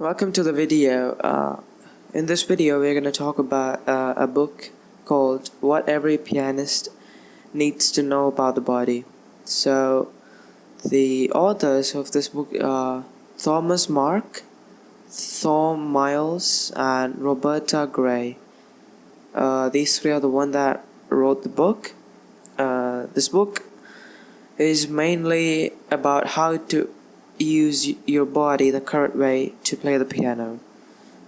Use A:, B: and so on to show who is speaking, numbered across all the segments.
A: Welcome to the video. In this video we're going to talk about a book called What Every Pianist Needs to Know About the Body. So the authors of this book are Thomas Mark, Thom Miles and Roberta Gray. These three are the ones that wrote the book. This book is mainly about how to use your body the correct way to play the piano.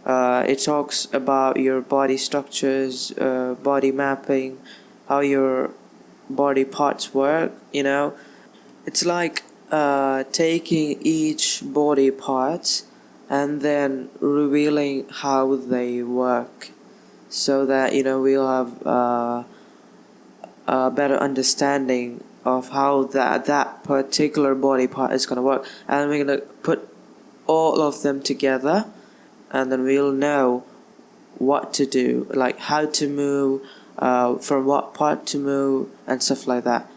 A: It talks about your body structures, body mapping, how your body parts work. It's like taking each body part and then revealing how they work, so that we'll have a better understanding of how that particular body part is going to work, and we're going to put all of them together, and then we'll know what to do, like how to move, from what part to move and stuff like that.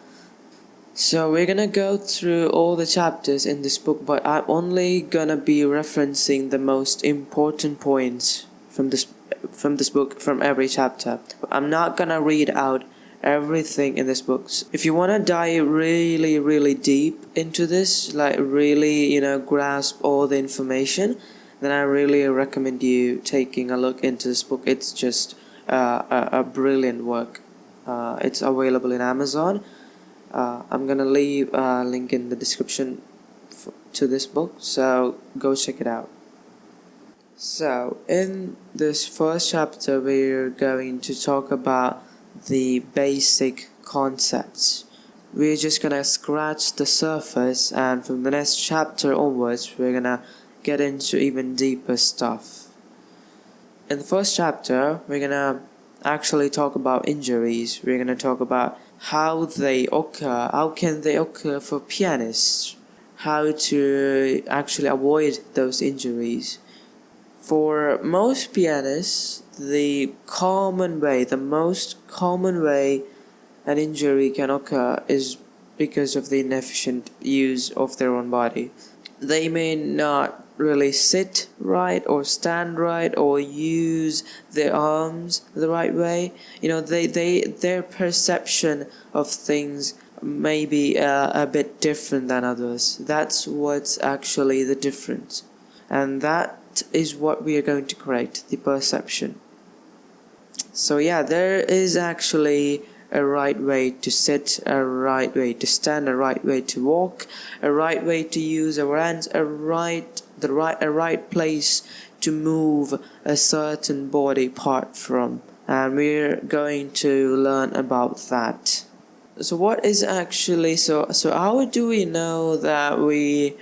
A: So we're gonna go through all the chapters in this book, but I'm only gonna be referencing the most important points from this book, from every chapter. I'm not gonna read out everything in this book. If you want to dive really deep into this, like really grasp all the information, then I really recommend you taking a look into this book. It's just a brilliant work. It's available in Amazon. I'm gonna leave a link in the description to this book, so go check it out. So in this first chapter we're going to talk about the basic concepts. We're just gonna scratch the surface, and from the next chapter onwards we're gonna get into even deeper stuff. In the first chapter we're gonna actually talk about injuries. We're gonna talk about how they occur, how can they occur for pianists, how to actually avoid those injuries. For most pianists, the most common way an injury can occur is because of the inefficient use of their own body. They may not really sit right or stand right or use their arms the right way. Their perception of things may be a bit different than others. That's what's actually the difference, and that is what we are going to correct, the perception. So yeah, there is actually a right way to sit, a right way to stand, a right way to walk, a right way to use our hands, a right place to move a certain body part from, and we're going to learn about that. So what is actually so how do we know that we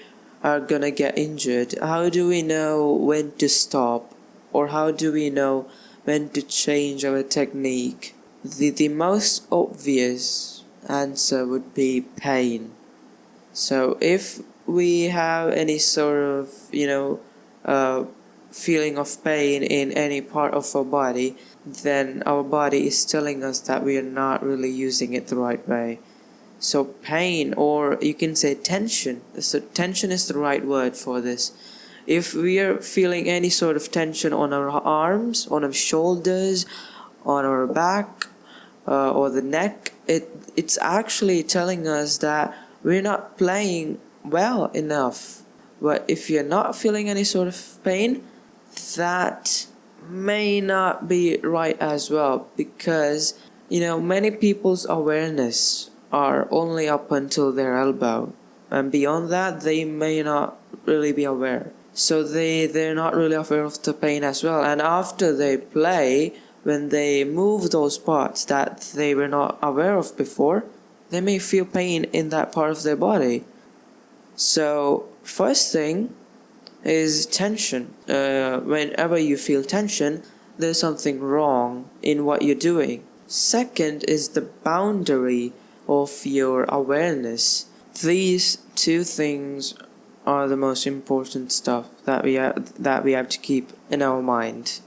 A: are gonna get injured? How do we know when to stop, or how do we know when to change our technique? The most obvious answer would be pain. So if we have any sort of feeling of pain in any part of our body, then our body is telling us that we are not really using it the right way. So pain, or you can say tension. So tension is the right word for this. If we are feeling any sort of tension on our arms, on our shoulders, on our back, or the neck, it's actually telling us that we're not playing well enough. But if you're not feeling any sort of pain, that may not be right as well, because many people's awareness are only up until their elbow, and beyond that they may not really be aware. So they're not really aware of the pain as well, and after they play, when they move those parts that they were not aware of before, they may feel pain in that part of their body. So first thing is tension. Whenever you feel tension, there's something wrong in what you're doing. Second is the boundary of your awareness. These two things are the most important stuff that we have to keep in our mind.